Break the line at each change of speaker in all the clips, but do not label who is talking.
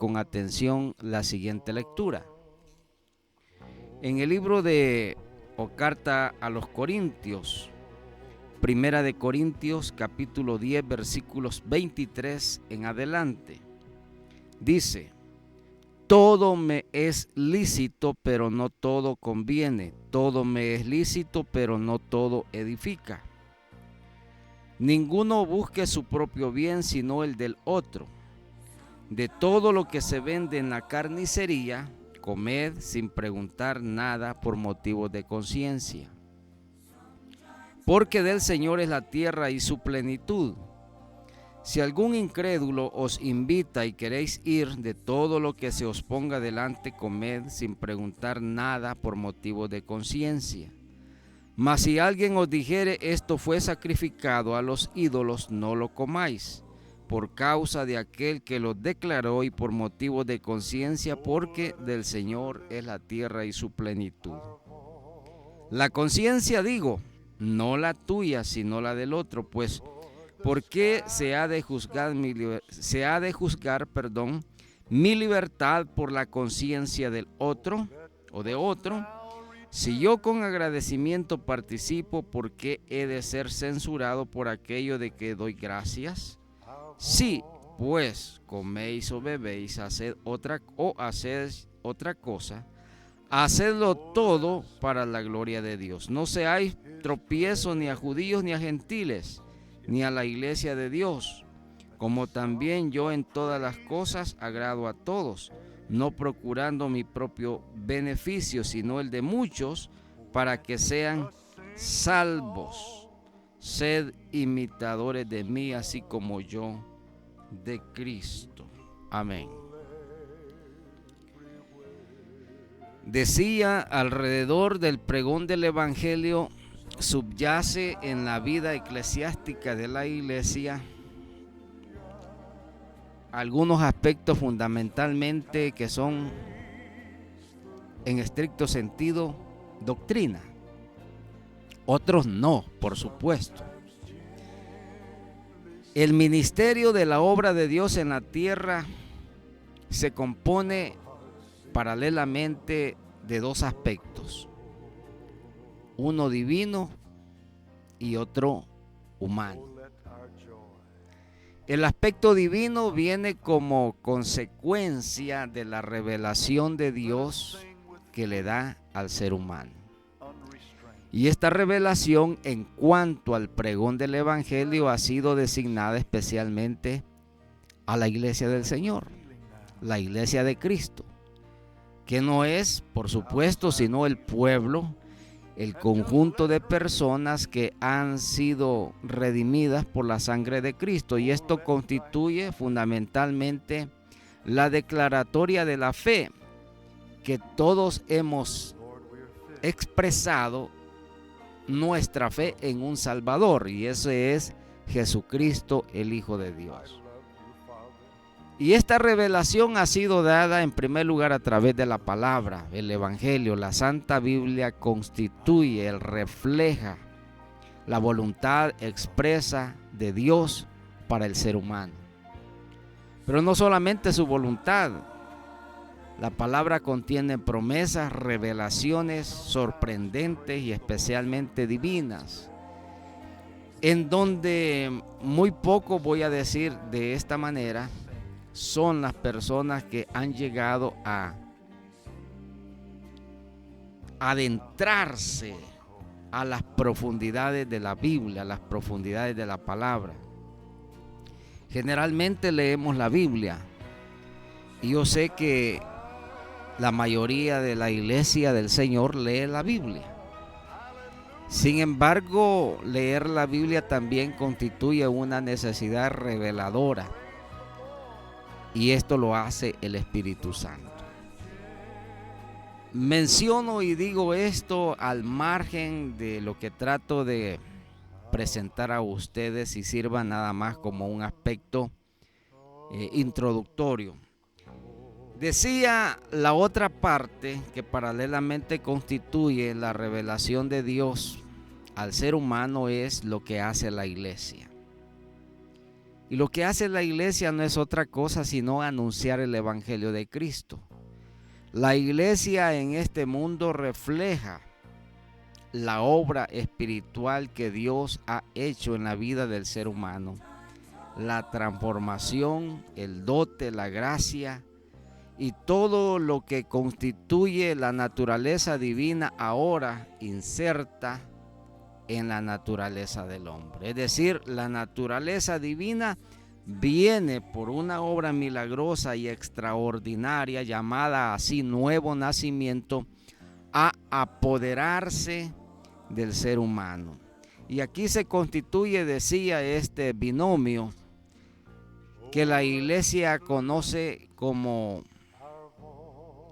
con atención la siguiente lectura. En el libro de o carta a los Corintios, Primera de Corintios, capítulo 10, versículos 23 en adelante, dice: todo me es lícito, pero no todo conviene. Todo me es lícito, pero no todo edifica. Ninguno busque su propio bien, sino el del otro. De todo lo que se vende en la carnicería, comed sin preguntar nada por motivos de conciencia. Porque del Señor es la tierra y su plenitud. Si algún incrédulo os invita y queréis ir, de todo lo que se os ponga delante, comed sin preguntar nada por motivo de conciencia. Mas si alguien os dijere: esto fue sacrificado a los ídolos, no lo comáis, por causa de aquel que lo declaró y por motivo de conciencia, porque del Señor es la tierra y su plenitud. La conciencia digo, no la tuya, sino la del otro, pues ¿por qué se ha de juzgar mi libertad por la conciencia del otro o de otro? Si yo con agradecimiento participo, ¿por qué he de ser censurado por aquello de que doy gracias? Si, pues, coméis o bebéis, haced otra cosa, hacedlo todo para la gloria de Dios. No seáis tropiezo ni a judíos ni a gentiles, ni a la iglesia de Dios, como también yo en todas las cosas agrado a todos, no procurando mi propio beneficio, sino el de muchos, para que sean salvos. Sed imitadores de mí, así como yo de Cristo. Amén. Decía, alrededor del pregón del Evangelio subyace en la vida eclesiástica de la iglesia algunos aspectos fundamentalmente que son, en estricto sentido, doctrina. Otros no, por supuesto. El ministerio de la obra de Dios en la tierra se compone paralelamente de dos aspectos, uno divino y otro humano. El aspecto divino viene como consecuencia de la revelación de Dios que le da al ser humano. Y esta revelación, en cuanto al pregón del Evangelio, ha sido designada especialmente a la iglesia del Señor, la iglesia de Cristo, que no es, por supuesto, sino el pueblo, el conjunto de personas que han sido redimidas por la sangre de Cristo. Y esto constituye fundamentalmente la declaratoria de la fe que todos hemos expresado, nuestra fe en un Salvador, y ese es Jesucristo, el Hijo de Dios. Y esta revelación ha sido dada en primer lugar a través de la palabra, el Evangelio. La Santa Biblia constituye, refleja la voluntad expresa de Dios para el ser humano. Pero no solamente su voluntad, la palabra contiene promesas, revelaciones sorprendentes y especialmente divinas, en donde muy poco, voy a decir de esta manera, son las personas que han llegado a adentrarse a las profundidades de la Biblia, a las profundidades de la palabra. Generalmente leemos la Biblia y yo sé que la mayoría de la iglesia del Señor lee la Biblia. Sin embargo, leer la Biblia también constituye una necesidad reveladora. Y esto lo hace el Espíritu Santo. Menciono y digo esto al margen de lo que trato de presentar a ustedes y sirva nada más como un aspecto introductorio. Decía la otra parte que paralelamente constituye la revelación de Dios al ser humano es lo que hace la iglesia. Y lo que hace la iglesia no es otra cosa sino anunciar el evangelio de Cristo. La iglesia en este mundo refleja la obra espiritual que Dios ha hecho en la vida del ser humano. La transformación, el dote, la gracia y todo lo que constituye la naturaleza divina ahora inserta en la naturaleza del hombre. Es decir, la naturaleza divina viene por una obra milagrosa y extraordinaria llamada así nuevo nacimiento a apoderarse del ser humano. Y aquí se constituye, decía, este binomio que la iglesia conoce como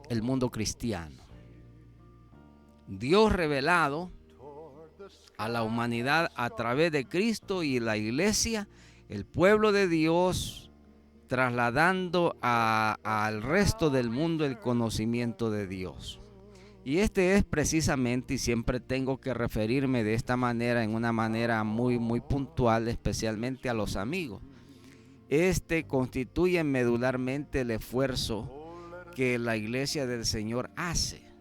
el mundo cristiano. Dios revelado a la humanidad a través de Cristo y la iglesia, el pueblo de Dios, trasladando al resto del mundo el conocimiento de Dios. Y este es precisamente, y siempre tengo que referirme de esta manera, en una manera muy puntual, especialmente a los amigos. Este constituye medularmente el esfuerzo que la iglesia del Señor hace.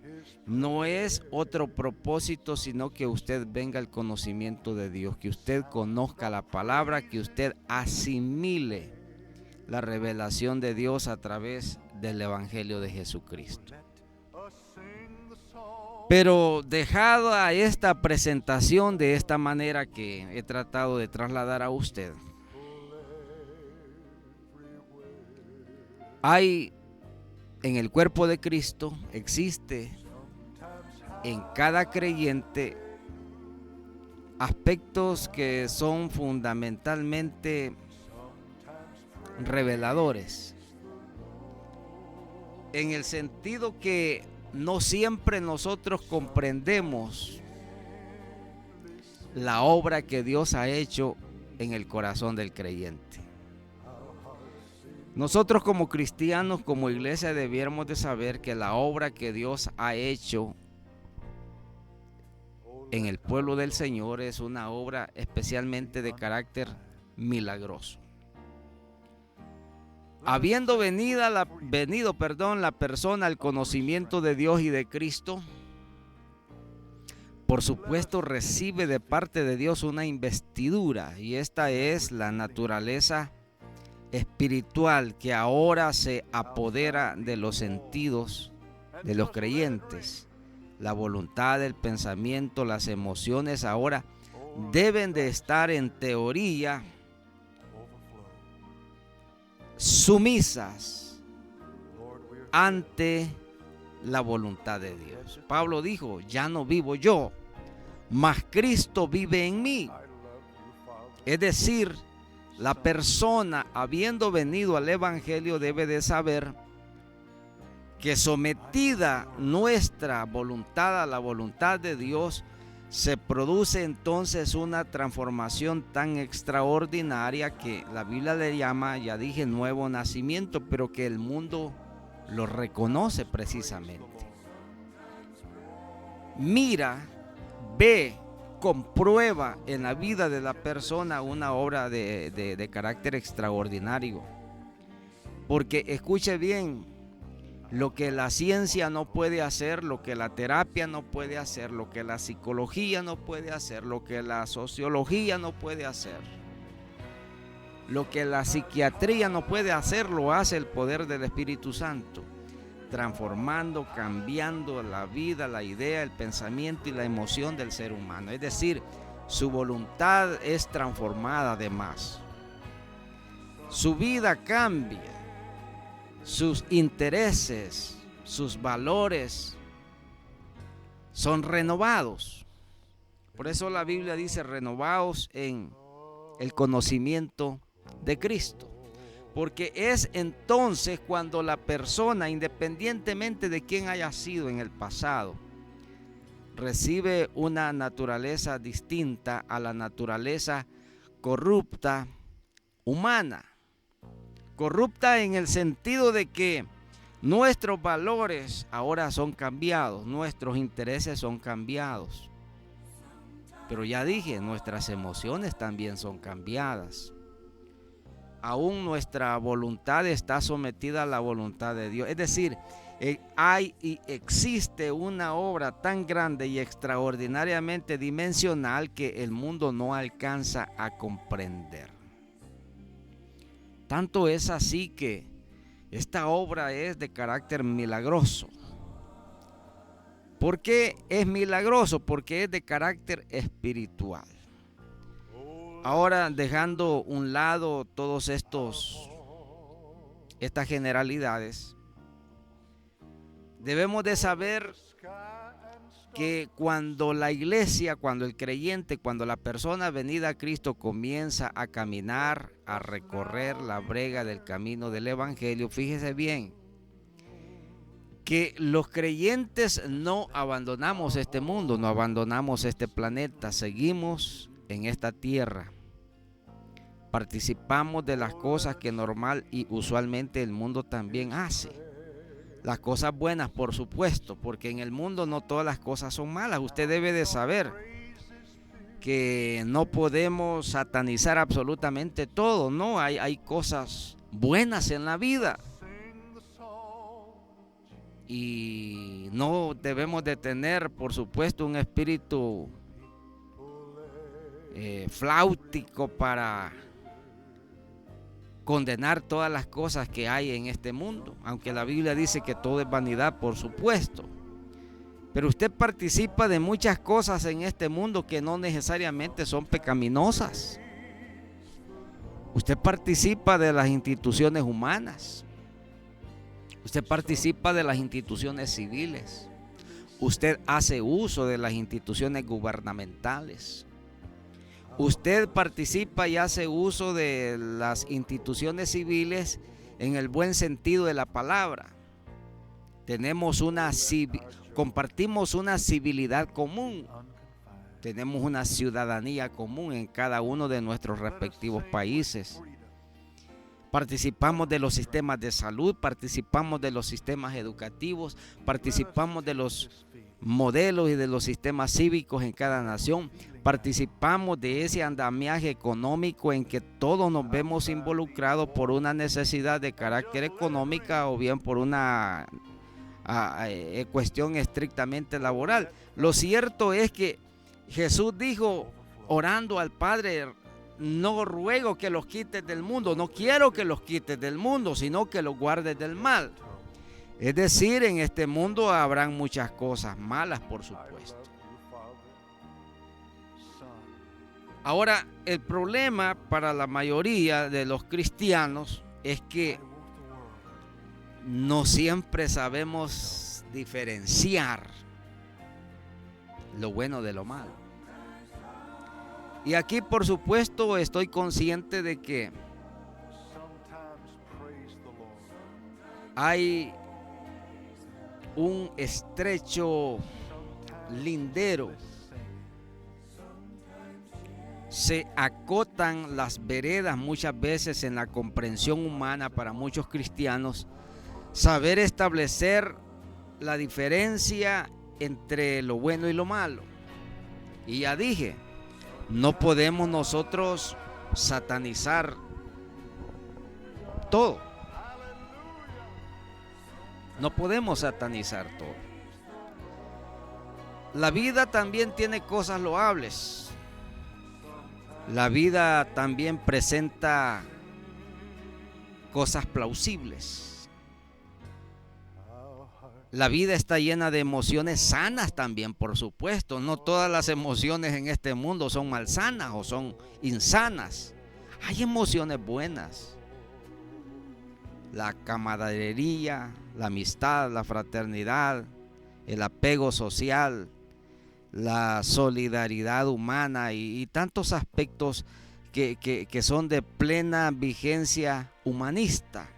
No es otro propósito, sino que usted venga al conocimiento de Dios, que usted conozca la palabra, que usted asimile la revelación de Dios a través del evangelio de Jesucristo. Pero dejada esta presentación de esta manera que he tratado de trasladar a usted, hay en el cuerpo de Cristo, existe en cada creyente aspectos que son fundamentalmente reveladores, en el sentido que no siempre nosotros comprendemos la obra que Dios ha hecho en el corazón del creyente. Nosotros como cristianos, como iglesia, debiéramos de saber que la obra que Dios ha hecho en el pueblo del Señor es una obra especialmente de carácter milagroso. Habiendo venido la persona al conocimiento de Dios y de Cristo, por supuesto recibe de parte de Dios una investidura, y esta es la naturaleza espiritual que ahora se apodera de los sentidos de los creyentes. La voluntad, el pensamiento, las emociones ahora deben de estar en teoría sumisas ante la voluntad de Dios. Pablo dijo: ya no vivo yo, mas Cristo vive en mí. Es decir, la persona, habiendo venido al evangelio, debe de saber que sometida nuestra voluntad a la voluntad de Dios, se produce entonces una transformación tan extraordinaria que la Biblia le llama, ya dije, nuevo nacimiento, pero que el mundo lo reconoce precisamente. Mira, ve, comprueba en la vida de la persona una obra de carácter extraordinario. Porque escuche bien, lo que la ciencia no puede hacer, lo que la terapia no puede hacer, lo que la psicología no puede hacer, lo que la sociología no puede hacer, lo que la psiquiatría no puede hacer, lo hace el poder del Espíritu Santo, transformando, cambiando la vida, la idea, el pensamiento y la emoción del ser humano. Es decir, su voluntad es transformada además. Su vida cambia. Sus intereses, sus valores son renovados. Por eso la Biblia dice: renovaos en el conocimiento de Cristo. Porque es entonces cuando la persona, independientemente de quién haya sido en el pasado, recibe una naturaleza distinta a la naturaleza corrupta humana. Corrupta en el sentido de que nuestros valores ahora son cambiados, nuestros intereses son cambiados. Pero ya dije, nuestras emociones también son cambiadas. aún nuestra voluntad está sometida a la voluntad de Dios. Es decir, hay y existe una obra tan grande y extraordinariamente dimensional que el mundo no alcanza a comprender. Tanto es así que esta obra es de carácter milagroso. ¿Por qué es milagroso? Porque es de carácter espiritual. Ahora, dejando a un lado todos estas generalidades, debemos de saber que cuando la iglesia, cuando el creyente, cuando la persona venida a Cristo comienza a caminar, a recorrer la brega del camino del evangelio, fíjese bien, que los creyentes no abandonamos este mundo, no abandonamos este planeta, seguimos en esta tierra. Participamos de las cosas que normal y usualmente el mundo también hace. Las cosas buenas, por supuesto, porque en el mundo no todas las cosas son malas. Usted debe de saber que no podemos satanizar absolutamente todo, ¿no? Hay cosas buenas en la vida. Y no debemos de tener, por supuesto, un espíritu fláutico para condenar todas las cosas que hay en este mundo, aunque la Biblia dice que todo es vanidad, por supuesto. Pero usted participa de muchas cosas en este mundo que no necesariamente son pecaminosas. Usted participa de las instituciones humanas. Usted participa de las instituciones civiles. Usted hace uso de las instituciones gubernamentales. Usted participa y hace uso de las instituciones civiles en el buen sentido de la palabra. Compartimos una civilidad común. Tenemos una ciudadanía común en cada uno de nuestros respectivos países. Participamos de los sistemas de salud, participamos de los sistemas educativos, participamos de los modelos y de los sistemas cívicos en cada nación. Participamos de ese andamiaje económico en que todos nos vemos involucrados por una necesidad de carácter económica o bien por una cuestión estrictamente laboral. Lo cierto es que Jesús dijo, orando al Padre, no ruego que los quites del mundo, no quiero que los quites del mundo, sino que los guardes del mal. Es decir, en este mundo habrán muchas cosas malas, por supuesto. Ahora, el problema para la mayoría de los cristianos es que no siempre sabemos diferenciar lo bueno de lo malo. Y aquí, por supuesto, estoy consciente de que hay un estrecho lindero. Se acotan las veredas muchas veces en la comprensión humana para muchos cristianos, saber establecer la diferencia entre lo bueno y lo malo. Y ya dije, no podemos nosotros satanizar todo. No podemos satanizar todo. La vida también tiene cosas loables. La vida también presenta cosas plausibles. La vida está llena de emociones sanas también, por supuesto. No todas las emociones en este mundo son malsanas o son insanas. Hay emociones buenas. La camaradería, la amistad, la fraternidad, el apego social, la solidaridad humana y tantos aspectos que son de plena vigencia humanista.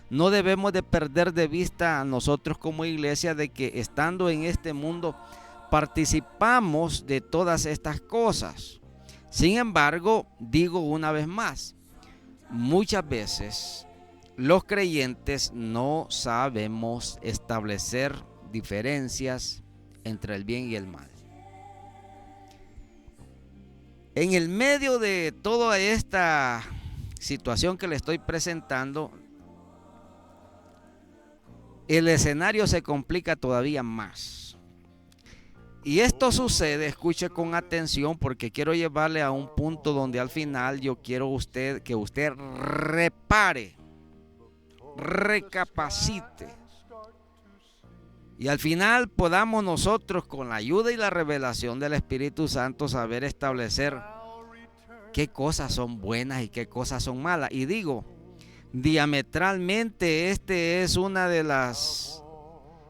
No debemos de perder de vista a nosotros como iglesia de que estando en este mundo participamos de todas estas cosas. Sin embargo, digo una vez más, muchas veces los creyentes no sabemos establecer diferencias entre el bien y el mal. En el medio de toda esta situación que le estoy presentando, el escenario se complica todavía más. Y esto sucede, escuche con atención, porque quiero llevarle a un punto donde al final yo quiero que usted repare, recapacite. Y al final podamos nosotros, con la ayuda y la revelación del Espíritu Santo, saber establecer qué cosas son buenas y qué cosas son malas. Y digo, diametralmente, este es una de las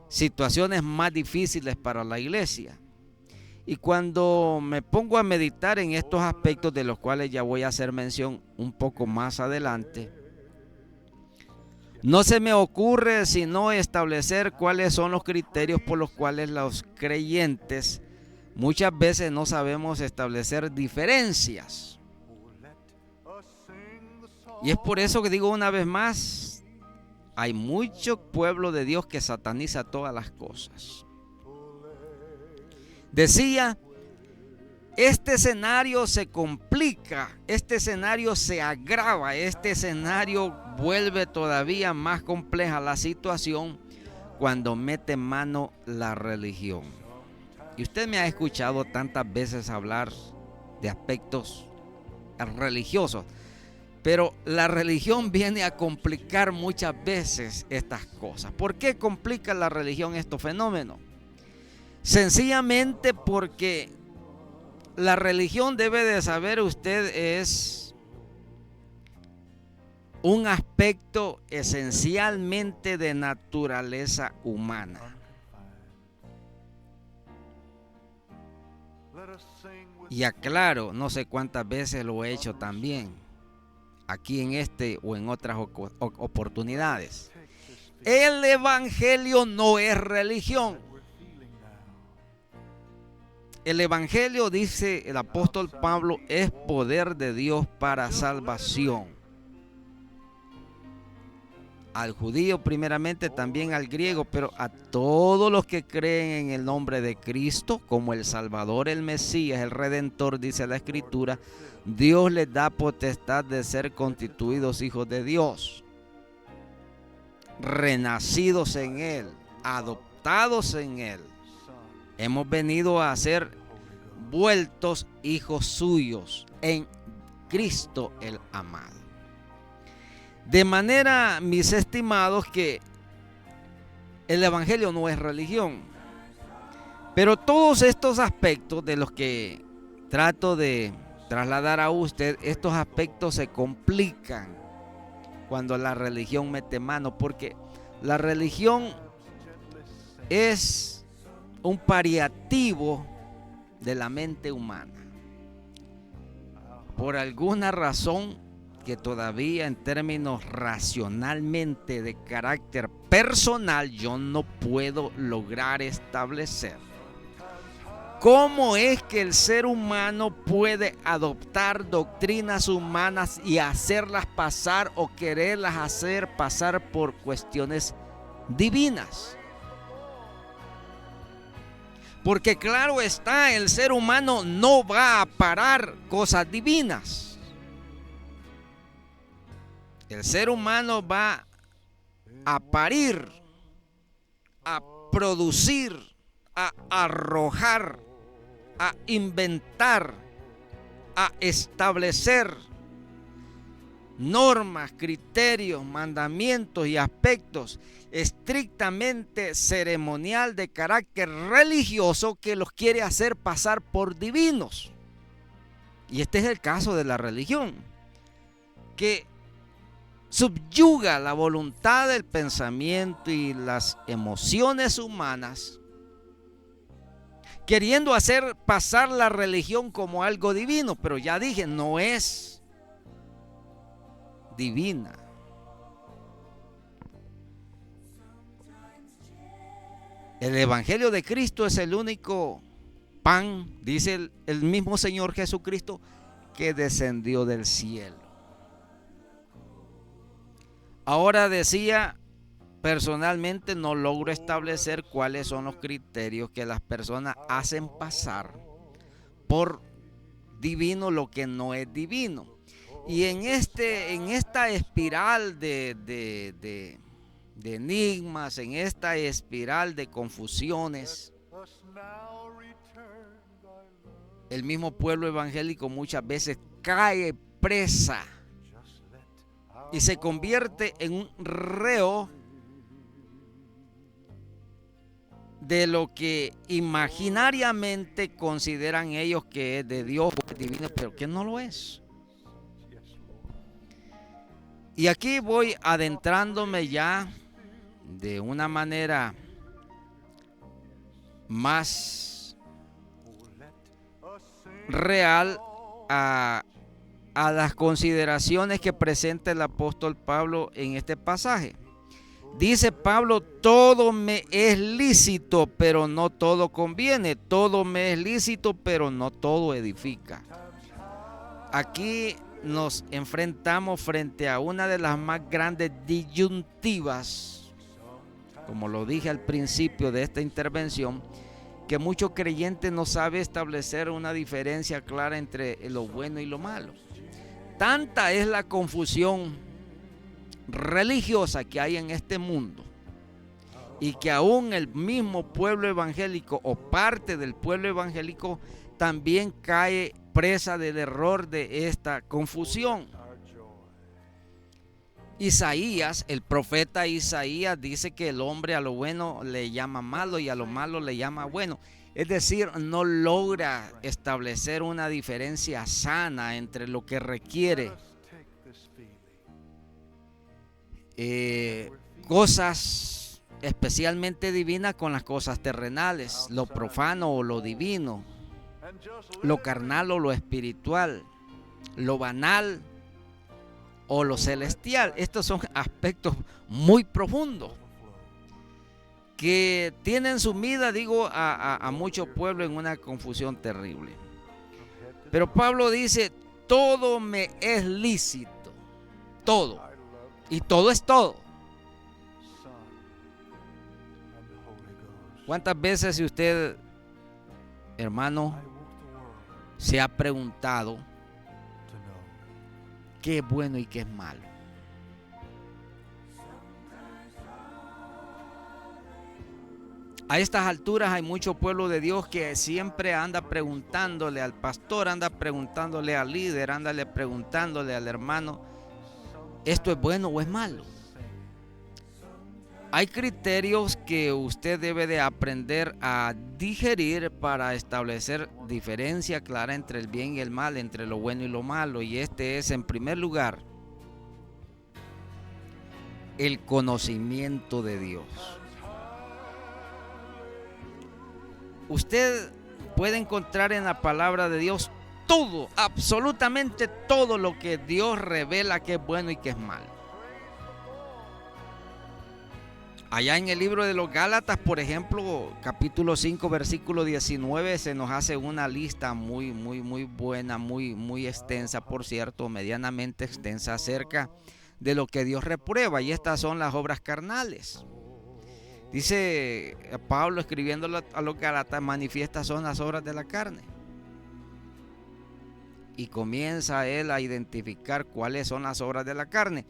situaciones más difíciles para la iglesia. Y cuando me pongo a meditar en estos aspectos, de los cuales ya voy a hacer mención un poco más adelante, no se me ocurre sino establecer cuáles son los criterios por los cuales los creyentes muchas veces no sabemos establecer diferencias. Y es por eso que digo una vez más, hay mucho pueblo de Dios que sataniza todas las cosas. Decía, este escenario se complica, este escenario se agrava, este escenario vuelve todavía más compleja la situación cuando mete mano la religión. Y usted me ha escuchado tantas veces hablar de aspectos religiosos, pero la religión viene a complicar muchas veces estas cosas. ¿Por qué complica la religión estos fenómenos? Sencillamente porque la religión, debe de saber usted, es un aspecto esencialmente de naturaleza humana. Y aclaro, no sé cuántas veces lo he hecho también, aquí en este o en otras oportunidades. El evangelio no es religión. El evangelio, dice el apóstol Pablo, es poder de Dios para salvación. Al judío primeramente, también al griego, pero a todos los que creen en el nombre de Cristo como el Salvador, el Mesías, el Redentor, dice la Escritura, Dios les da potestad de ser constituidos hijos de Dios, renacidos en Él, adoptados en Él. Hemos venido a ser vueltos hijos suyos en Cristo el amado. De manera, mis estimados, que el evangelio no es religión. Pero todos estos aspectos de los que trato de trasladar a usted, estos aspectos se complican cuando la religión mete mano, porque la religión es un paliativo de la mente humana. Por alguna razón que todavía en términos racionalmente de carácter personal yo no puedo lograr establecer. ¿Cómo es que el ser humano puede adoptar doctrinas humanas y hacerlas pasar o quererlas hacer pasar por cuestiones divinas? Porque claro está, el ser humano no va a parar cosas divinas. El ser humano va a parir, a producir, a arrojar, a inventar, a establecer normas, criterios, mandamientos y aspectos estrictamente ceremonial de carácter religioso que los quiere hacer pasar por divinos. Y este es el caso de la religión, que subyuga la voluntad, el pensamiento y las emociones humanas, queriendo hacer pasar la religión como algo divino. Pero ya dije, no es divina. El evangelio de Cristo es el único pan, dice el mismo Señor Jesucristo, que descendió del cielo. Ahora decía, personalmente no logro establecer cuáles son los criterios que las personas hacen pasar por divino lo que no es divino. Y en esta espiral de enigmas, en esta espiral de confusiones, el mismo pueblo evangélico muchas veces cae presa y se convierte en un reo de lo que imaginariamente consideran ellos que es de Dios o es divino, pero que no lo es. Y aquí voy adentrándome ya de una manera más real a las consideraciones que presenta el apóstol Pablo en este pasaje. Dice Pablo: todo me es lícito, pero no todo conviene. Todo me es lícito, pero no todo edifica. Aquí nos enfrentamos frente a una de las más grandes disyuntivas, como lo dije al principio de esta intervención, que muchos creyentes no saben establecer una diferencia clara entre lo bueno y lo malo. Tanta es la confusión religiosa que hay en este mundo, y que aún el mismo pueblo evangélico o parte del pueblo evangélico también cae presa del error de esta confusión. Isaías, el profeta Isaías, dice que el hombre a lo bueno le llama malo y a lo malo le llama bueno. Es decir, no logra establecer una diferencia sana entre lo que requiere cosas especialmente divinas con las cosas terrenales, lo profano o lo divino, lo carnal o lo espiritual, lo banal o lo celestial. Estos son aspectos muy profundos que tienen sumida, a mucho pueblo en una confusión terrible. Pero Pablo dice: todo me es lícito, todo, y todo es todo. ¿Cuántas veces, si usted, hermano, se ha preguntado qué es bueno y qué es malo? A estas alturas hay mucho pueblo de Dios que siempre anda preguntándole al pastor, anda preguntándole al líder, anda preguntándole al hermano: ¿esto es bueno o es malo? Hay criterios que usted debe de aprender a digerir para establecer diferencia clara entre el bien y el mal, entre lo bueno y lo malo. Y este es, en primer lugar, el conocimiento de Dios. Usted puede encontrar en la palabra de Dios todo, absolutamente todo lo que Dios revela que es bueno y que es malo. Allá en el libro de los Gálatas, por ejemplo, capítulo 5, versículo 19, se nos hace una lista muy buena, muy extensa, por cierto, medianamente extensa, acerca de lo que Dios reprueba, y estas son las obras carnales. Dice Pablo, escribiendo a los Gálatas: manifiestas son las obras de la carne. Y comienza él a identificar cuáles son las obras de la carne.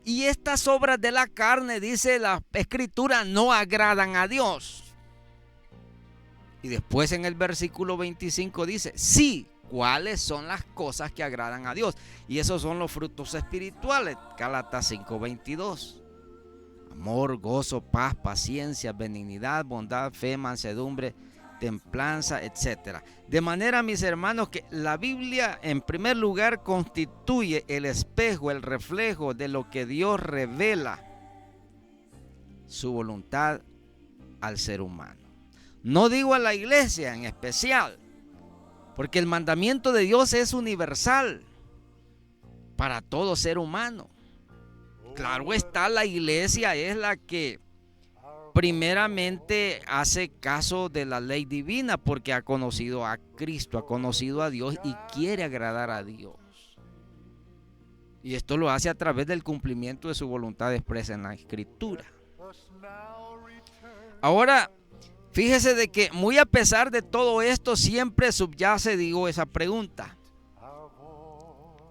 Y estas obras de la carne, dice la Escritura, no agradan a Dios. Y después en el versículo 25 dice: sí, ¿cuáles son las cosas que agradan a Dios? Y esos son los frutos espirituales. Gálatas 5:22. Amor, gozo, paz, paciencia, benignidad, bondad, fe, mansedumbre, templanza, etc. De manera, mis hermanos, que la Biblia en primer lugar constituye el espejo, el reflejo de lo que Dios revela, su voluntad al ser humano. No digo a la iglesia en especial, porque el mandamiento de Dios es universal para todo ser humano. Claro está, la iglesia es la que primeramente hace caso de la ley divina, porque ha conocido a Cristo, ha conocido a Dios y quiere agradar a Dios. Y esto lo hace a través del cumplimiento de su voluntad expresa en la Escritura. Ahora, fíjese de que muy a pesar de todo esto, siempre subyace, esa pregunta: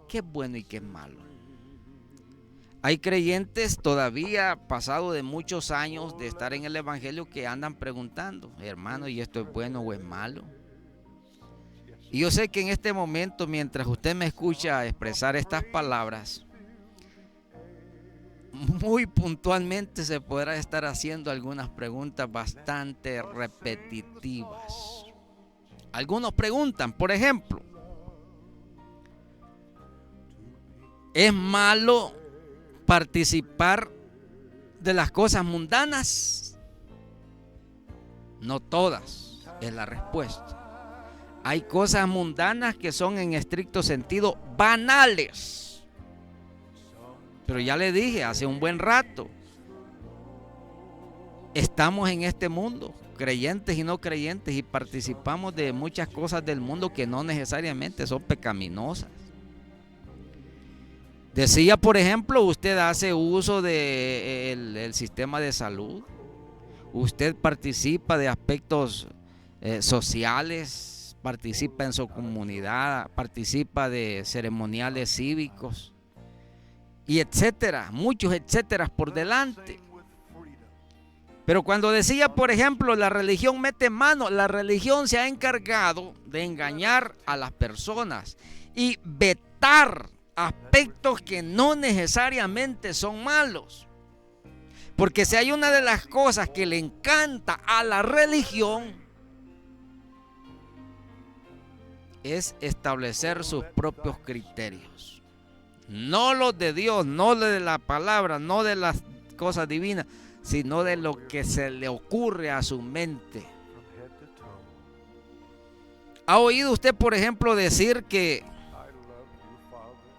qué es bueno y qué es malo. Hay creyentes todavía, pasado de muchos años de estar en el evangelio, que andan preguntando, hermano, ¿y esto es bueno o es malo? Y yo sé que en este momento, mientras usted me escucha expresar estas palabras, muy puntualmente se podrá estar haciendo algunas preguntas bastante repetitivas. Algunos preguntan, por ejemplo, ¿es malo participar de las cosas mundanas? No todas, es la respuesta. Hay cosas mundanas que son en estricto sentido banales. Pero ya le dije hace un buen rato, estamos en este mundo, creyentes y no creyentes, y participamos de muchas cosas del mundo que no necesariamente son pecaminosas. Decía, por ejemplo, usted hace uso del sistema de salud, usted participa de aspectos sociales, participa en su comunidad, participa de ceremoniales cívicos, y etcétera, muchos etcétera por delante. Pero cuando decía, por ejemplo, la religión mete mano, la religión se ha encargado de engañar a las personas y vetar aspectos que no necesariamente son malos. Porque si hay una de las cosas que le encanta a la religión, es establecer sus propios criterios. No los de Dios, no de la palabra, no de las cosas divinas, sino de lo que se le ocurre a su mente. ¿Ha oído usted, por ejemplo, decir que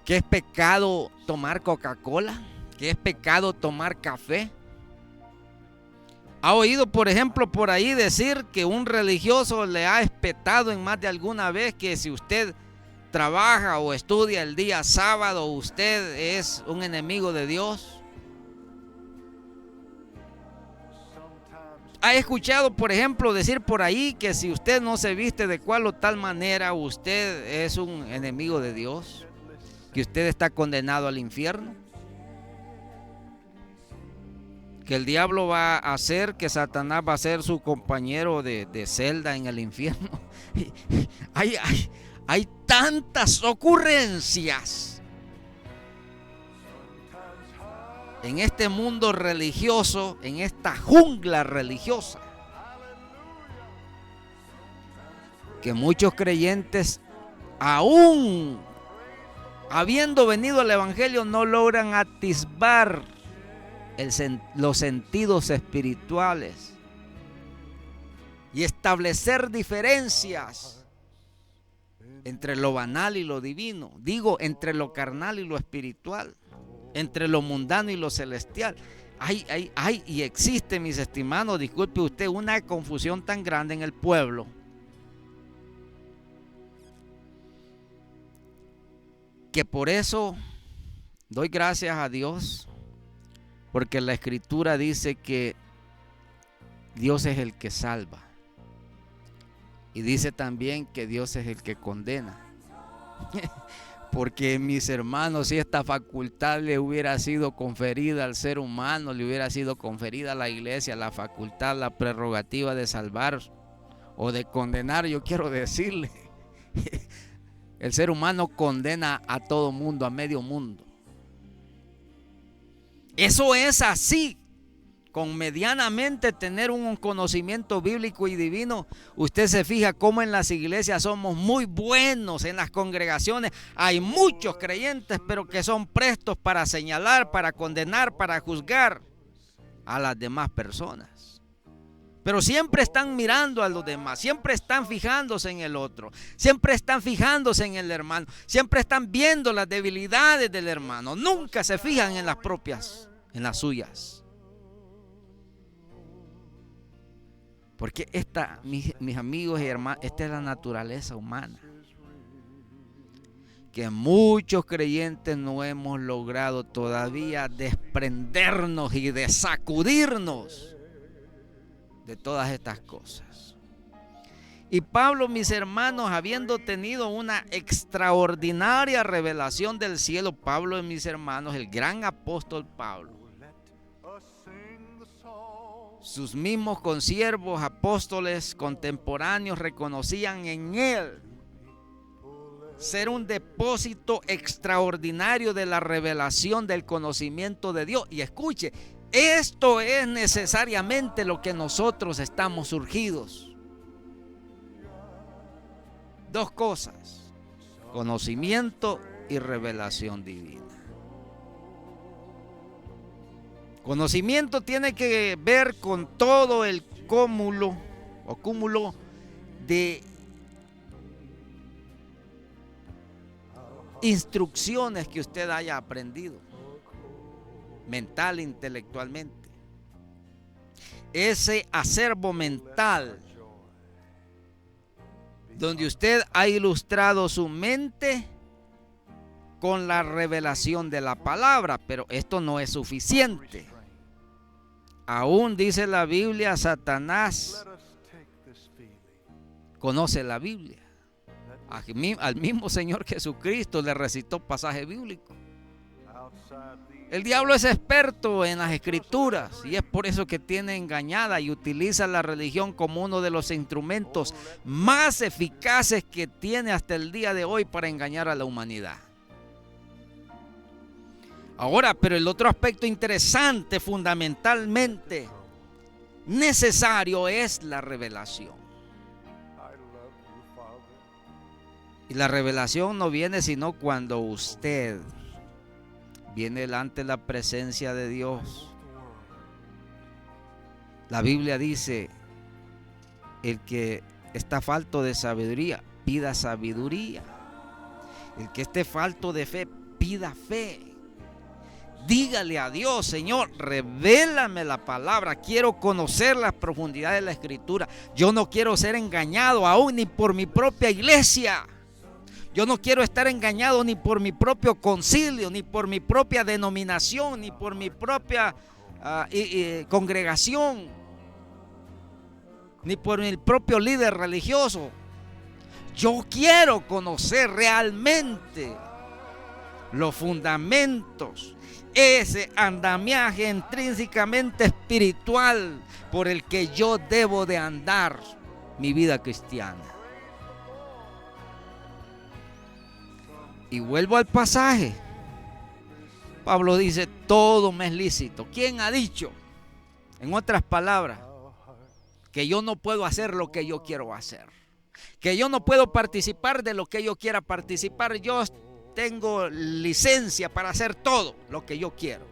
es pecado tomar Coca-Cola? ¿Que es pecado tomar café? ¿Ha oído, por ejemplo, por ahí decir que un religioso le ha espetado en más de alguna vez que si usted trabaja o estudia el día sábado, usted es un enemigo de Dios? ¿Ha escuchado, por ejemplo, decir por ahí que si usted no se viste de cual o tal manera, usted es un enemigo de Dios? ¿Que usted está condenado al infierno? ¿Que el diablo va a hacer, que Satanás va a ser su compañero de celda en el infierno? Hay tantas ocurrencias en este mundo religioso, en esta jungla religiosa, que muchos creyentes, aún habiendo venido al evangelio, no logran atisbar los sentidos espirituales y establecer diferencias entre lo banal y lo divino. Digo, entre lo carnal y lo espiritual, entre lo mundano y lo celestial. Hay y existe, mis estimados, disculpe usted, una confusión tan grande en el pueblo que por eso doy gracias a Dios, porque la Escritura dice que Dios es el que salva. Y dice también que Dios es el que condena. Porque, mis hermanos, si esta facultad le hubiera sido conferida al ser humano, le hubiera sido conferida a la iglesia, la facultad, la prerrogativa de salvar o de condenar, yo quiero decirle, el ser humano condena a todo mundo, a medio mundo. Eso es así. Con medianamente tener un conocimiento bíblico y divino, usted se fija cómo en las iglesias somos muy buenos, en las congregaciones hay muchos creyentes, pero que son prestos para señalar, para condenar, para juzgar a las demás personas. Pero siempre están mirando a los demás, siempre están fijándose en el otro, siempre están fijándose en el hermano, siempre están viendo las debilidades del hermano, nunca se fijan en las propias, en las suyas. Porque mis amigos y hermanos, esta es la naturaleza humana, que muchos creyentes no hemos logrado todavía desprendernos y de sacudirnos de todas estas cosas. Y Pablo, mis hermanos, habiendo tenido una extraordinaria revelación del cielo, Pablo, mis hermanos, el gran apóstol Pablo, sus mismos consiervos, apóstoles contemporáneos reconocían en él ser un depósito extraordinario de la revelación del conocimiento de Dios. Y escuche, esto es necesariamente lo que nosotros estamos surgidos. Dos cosas: conocimiento y revelación divina. Conocimiento tiene que ver con todo el cúmulo de instrucciones que usted haya aprendido, mental e intelectualmente. Ese acervo mental donde usted ha ilustrado su mente con la revelación de la palabra, pero esto no es suficiente. Aún dice la Biblia, Satanás conoce la Biblia. Al mismo Señor Jesucristo le recitó pasaje bíblico. El diablo es experto en las escrituras y es por eso que tiene engañada y utiliza la religión como uno de los instrumentos más eficaces que tiene hasta el día de hoy para engañar a la humanidad. Ahora, pero el otro aspecto interesante, fundamentalmente necesario, es la revelación. Y la revelación no viene sino cuando usted viene delante de la presencia de Dios. La Biblia dice: el que está falto de sabiduría, pida sabiduría. El que esté falto de fe, pida fe. Dígale a Dios: Señor, revélame la palabra. Quiero conocer las profundidades de la escritura. Yo no quiero ser engañado aún ni por mi propia iglesia. Yo no quiero estar engañado ni por mi propio concilio, ni por mi propia denominación, ni por mi propia congregación, ni por mi propio líder religioso. Yo quiero conocer realmente los fundamentos, ese andamiaje intrínsecamente espiritual por el que yo debo de andar mi vida cristiana. Y vuelvo al pasaje. Pablo dice: todo me es lícito. ¿Quién ha dicho, en otras palabras, que yo no puedo hacer lo que yo quiero hacer? Que yo no puedo participar de lo que yo quiera participar. Yo tengo licencia para hacer todo lo que yo quiero.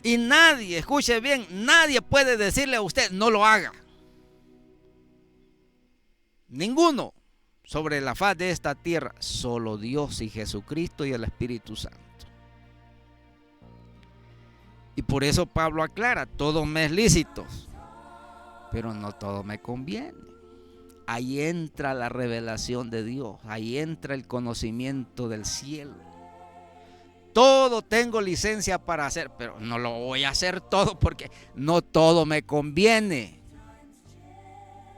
Y nadie, escuche bien, nadie puede decirle a usted: no lo haga. Ninguno sobre la faz de esta tierra, solo Dios y Jesucristo y el Espíritu Santo. Y por eso Pablo aclara: todo me es lícito, pero no todo me conviene. Ahí entra la revelación de Dios, ahí entra el conocimiento del cielo. Todo tengo licencia para hacer, pero no lo voy a hacer todo porque no todo me conviene.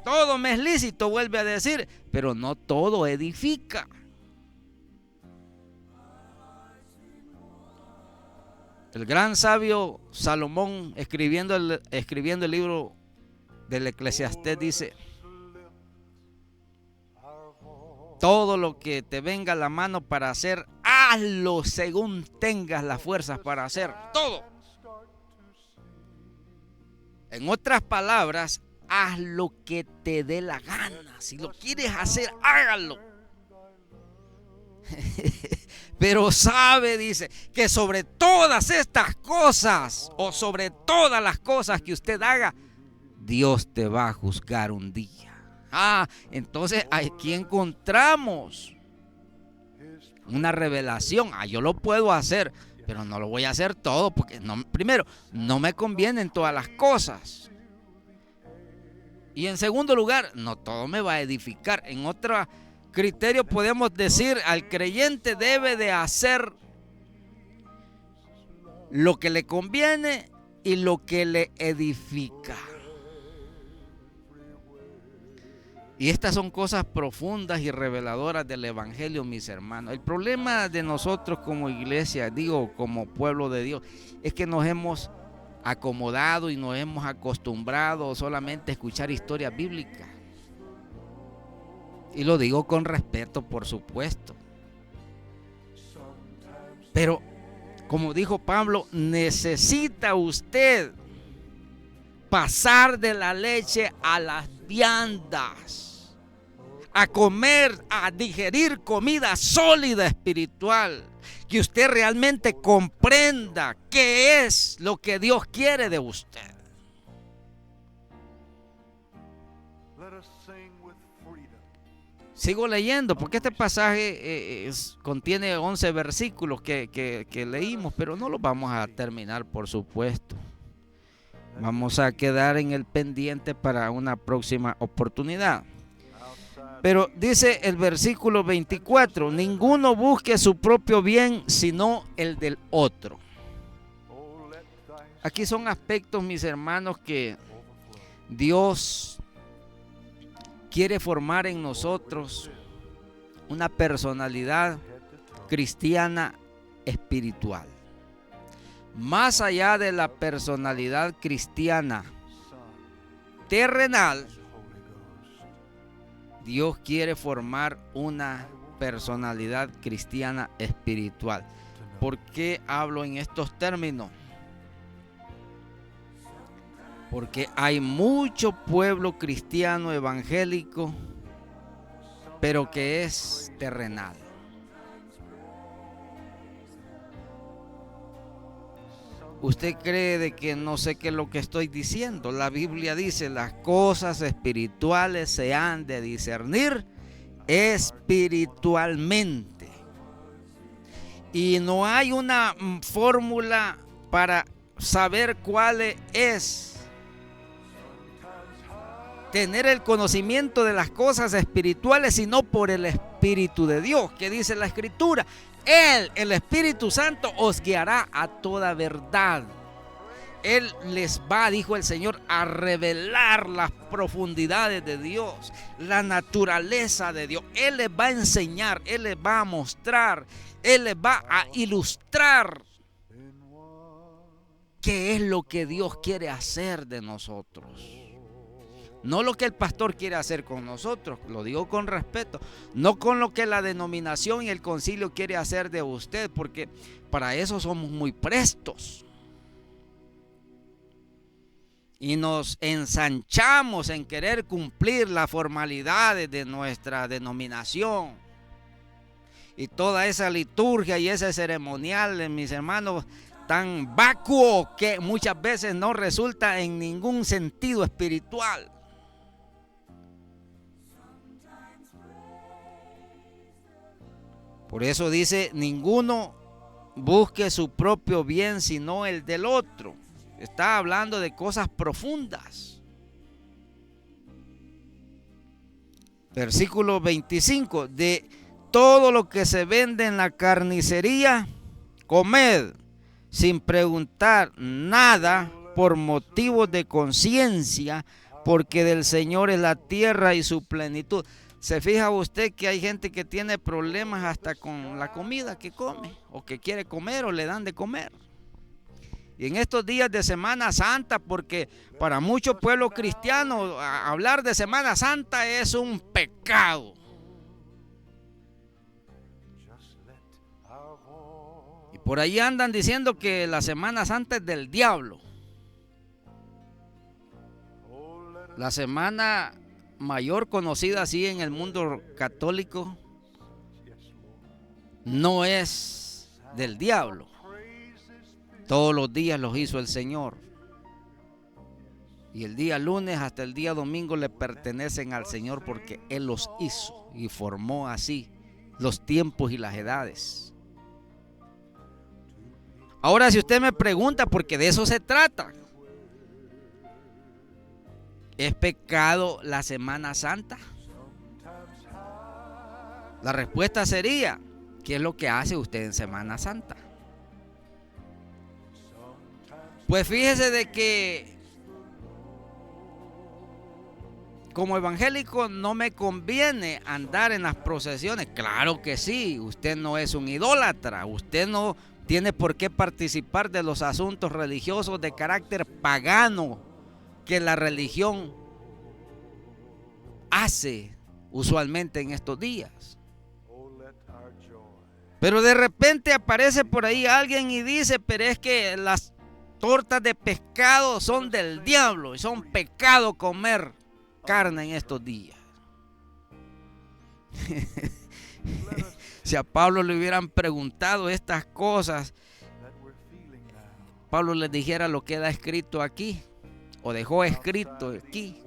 Todo me es lícito, vuelve a decir, pero no todo edifica. El gran sabio Salomón, escribiendo el libro del Eclesiastés, dice: todo lo que te venga a la mano para hacer, hazlo según tengas las fuerzas para hacer. Todo. En otras palabras, haz lo que te dé la gana. Si lo quieres hacer, hágalo. Pero sabe, dice, que sobre todas estas cosas, o sobre todas las cosas que usted haga, Dios te va a juzgar un día. Entonces aquí encontramos una revelación. Yo lo puedo hacer, pero no lo voy a hacer todo, porque primero, no me convienen todas las cosas. Y en segundo lugar, no todo me va a edificar. En otro criterio podemos decir: al creyente debe de hacer lo que le conviene y lo que le edifica. Y estas son cosas profundas y reveladoras del Evangelio, mis hermanos. El problema de nosotros como iglesia, digo, como pueblo de Dios, es que nos hemos acomodado y nos hemos acostumbrado solamente a escuchar historias bíblicas. Y lo digo con respeto, por supuesto. Pero, como dijo Pablo, necesita usted pasar de la leche a las viandas, a comer, a digerir comida sólida espiritual, que usted realmente comprenda qué es lo que Dios quiere de usted. Sigo leyendo porque este pasaje contiene 11 versículos que leímos, pero no los vamos a terminar, por supuesto. Vamos a quedar en el pendiente para una próxima oportunidad. Pero dice el versículo 24, ninguno busque su propio bien, sino el del otro. Aquí son aspectos, mis hermanos, que Dios quiere formar en nosotros una personalidad cristiana espiritual. Más allá de la personalidad cristiana terrenal, Dios quiere formar una personalidad cristiana espiritual. ¿Por qué hablo en estos términos? Porque hay mucho pueblo cristiano evangélico, pero que es terrenal. Usted cree de que no sé qué es lo que estoy diciendo. La Biblia dice, las cosas espirituales se han de discernir espiritualmente. Y no hay una fórmula para saber cuál es tener el conocimiento de las cosas espirituales, sino por el Espíritu de Dios, que dice la Escritura. Él, el Espíritu Santo, os guiará a toda verdad. Él les va, dijo el Señor, a revelar las profundidades de Dios, la naturaleza de Dios. Él les va a enseñar, Él les va a mostrar, Él les va a ilustrar qué es lo que Dios quiere hacer de nosotros. No lo que el pastor quiere hacer con nosotros, lo digo con respeto, no con lo que la denominación y el concilio quiere hacer de usted, porque para eso somos muy prestos. Y nos ensanchamos en querer cumplir las formalidades de nuestra denominación. Y toda esa liturgia y ese ceremonial, mis hermanos, tan vacuo que muchas veces no resulta en ningún sentido espiritual. Por eso dice, ninguno busque su propio bien, sino el del otro. Está hablando de cosas profundas. Versículo 25, de todo lo que se vende en la carnicería, comed, sin preguntar nada por motivos de conciencia, porque del Señor es la tierra y su plenitud. ¿Se fija usted que hay gente que tiene problemas hasta con la comida que come, o que quiere comer, o le dan de comer? Y en estos días de Semana Santa, porque para muchos pueblos cristianos hablar de Semana Santa es un pecado. Y por ahí andan diciendo que la Semana Santa es del diablo. La Semana Mayor, conocida así en el mundo católico, no es del diablo. Todos los días los hizo el Señor. Y el día lunes hasta el día domingo le pertenecen al Señor, porque Él los hizo y formó así los tiempos y las edades. Ahora, si usted me pregunta, porque de eso se trata, ¿es pecado la Semana Santa? La respuesta sería, ¿qué es lo que hace usted en Semana Santa? Pues fíjese de que como evangélico no me conviene andar en las procesiones. Claro que sí, usted no es un idólatra, usted no tiene por qué participar de los asuntos religiosos de carácter pagano que la religión hace usualmente en estos días. Pero de repente aparece por ahí alguien y dice, pero es que las tortas de pescado son del diablo y son pecado comer carne en estos días. Si a Pablo le hubieran preguntado estas cosas, Pablo les dijera lo que da escrito aquí, o dejó escrito aquí,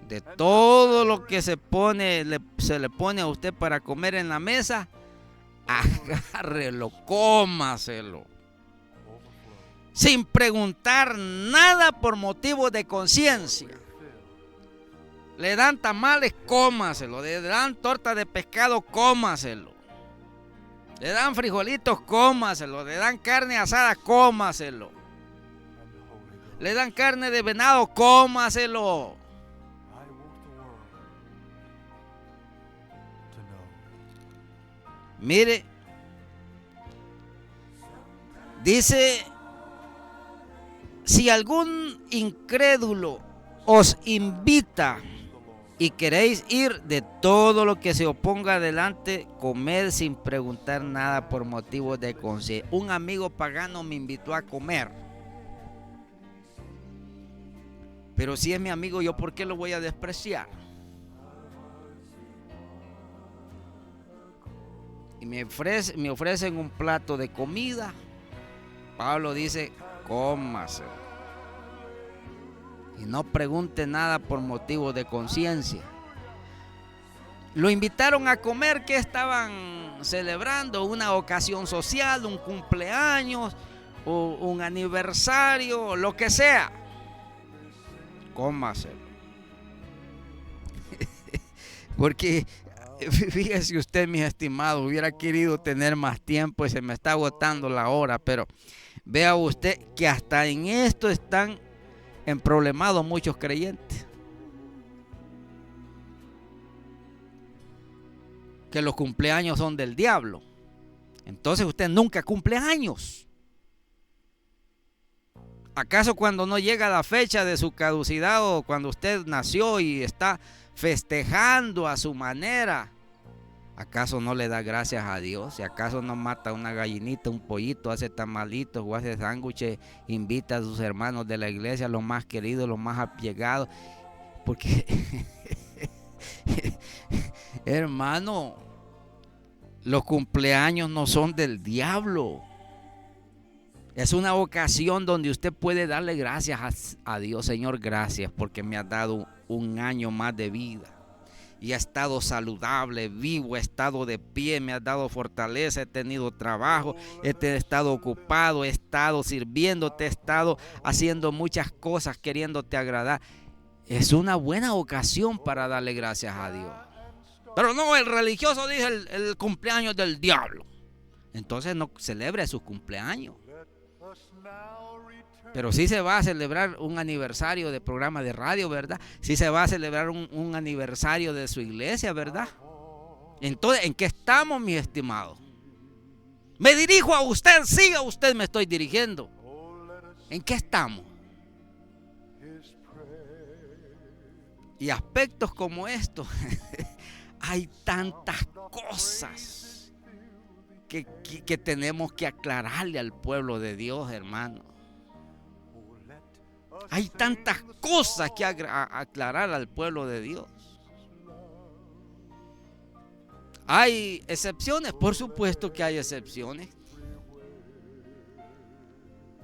de todo lo que se le pone a usted para comer en la mesa, agárrelo, cómaselo, sin preguntar nada por motivo de conciencia. Le dan tamales, cómaselo. Le dan torta de pescado, cómaselo. Le dan frijolitos, cómaselo. Le dan carne asada, cómaselo. Le dan carne de venado, cómaselo. Mire, dice, si algún incrédulo os invita y queréis ir, de todo lo que se oponga adelante, comed sin preguntar nada por motivos de conciencia. Un amigo pagano me invitó a comer. Pero si es mi amigo, ¿yo por qué lo voy a despreciar? Y me ofrecen un plato de comida. Pablo dice, cómaselo. Y no pregunte nada por motivos de conciencia. Lo invitaron a comer, que estaban celebrando una ocasión social, un cumpleaños, o un aniversario, lo que sea. Cómaselo. Porque fíjese usted, mis estimados, hubiera querido tener más tiempo y se me está agotando la hora, pero vea usted que hasta en esto están emproblemados muchos creyentes. Que los cumpleaños son del diablo. Entonces usted nunca cumple años. ¿Acaso cuando no llega la fecha de su caducidad o cuando usted nació y está festejando a su manera, acaso no le da gracias a Dios? ¿Y acaso no mata una gallinita, un pollito, hace tamalitos o hace sándwiches, invita a sus hermanos de la iglesia, los más queridos, los más allegados? Porque hermano, los cumpleaños no son del diablo. Es una ocasión donde usted puede darle gracias a Dios. Señor, gracias porque me has dado un año más de vida. Y he estado saludable, vivo, he estado de pie, me has dado fortaleza, he tenido trabajo, he estado ocupado, he estado sirviéndote, he estado haciendo muchas cosas queriéndote agradar. Es una buena ocasión para darle gracias a Dios. Pero no, el religioso dice el cumpleaños del diablo. Entonces no celebre sus cumpleaños. Pero sí se va a celebrar un aniversario de programa de radio, ¿verdad? Sí se va a celebrar un aniversario de su iglesia, ¿verdad? Entonces, ¿en qué estamos, mi estimado? Me dirijo a usted, siga usted, me estoy dirigiendo. ¿En qué estamos? Y aspectos como estos, hay tantas cosas que tenemos que aclararle al pueblo de Dios, hermano. Hay tantas cosas que aclarar al pueblo de Dios. ¿Hay excepciones? Por supuesto que hay excepciones.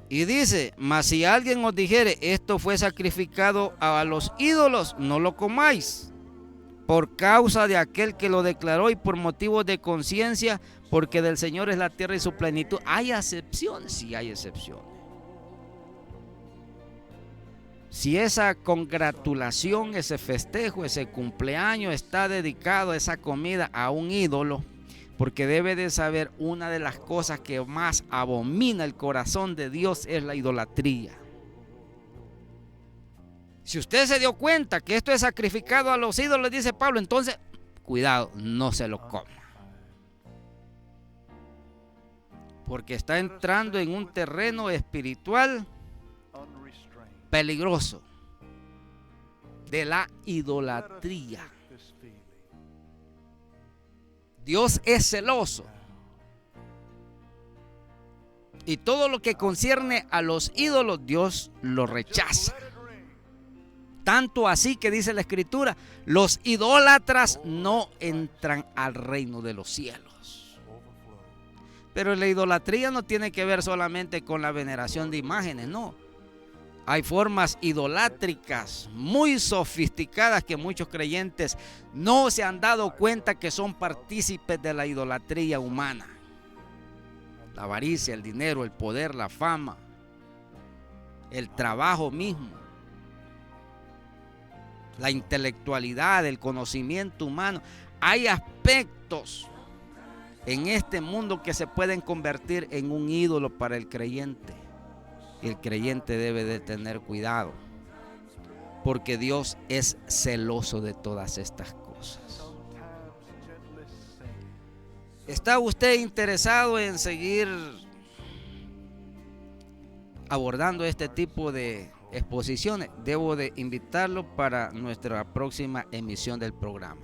Y dice, mas si alguien os dijere, esto fue sacrificado a los ídolos, no lo comáis, por causa de aquel que lo declaró y por motivos de conciencia, porque del Señor es la tierra y su plenitud. ¿Hay excepciones? Sí, hay excepciones. Si esa congratulación, ese festejo, ese cumpleaños está dedicado, esa comida, a un ídolo, porque debe de saber, una de las cosas que más abomina el corazón de Dios es la idolatría. Si usted se dio cuenta que esto es sacrificado a los ídolos, dice Pablo, entonces cuidado, no se lo coma. Porque está entrando en un terreno espiritual peligroso de la idolatría. Dios es celoso. Y todo lo que concierne a los ídolos, Dios lo rechaza. Tanto así que dice la Escritura, los idólatras no entran al reino de los cielos. Pero la idolatría no tiene que ver solamente con la veneración de imágenes, no. Hay formas idolátricas muy sofisticadas que muchos creyentes no se han dado cuenta que son partícipes de la idolatría humana. La avaricia, el dinero, el poder, la fama, el trabajo mismo, la intelectualidad, el conocimiento humano. Hay aspectos en este mundo que se pueden convertir en un ídolo para el creyente. Y el creyente debe de tener cuidado, porque Dios es celoso de todas estas cosas. ¿Está usted interesado en seguir abordando este tipo de exposiciones? Debo de invitarlo para nuestra próxima emisión del programa.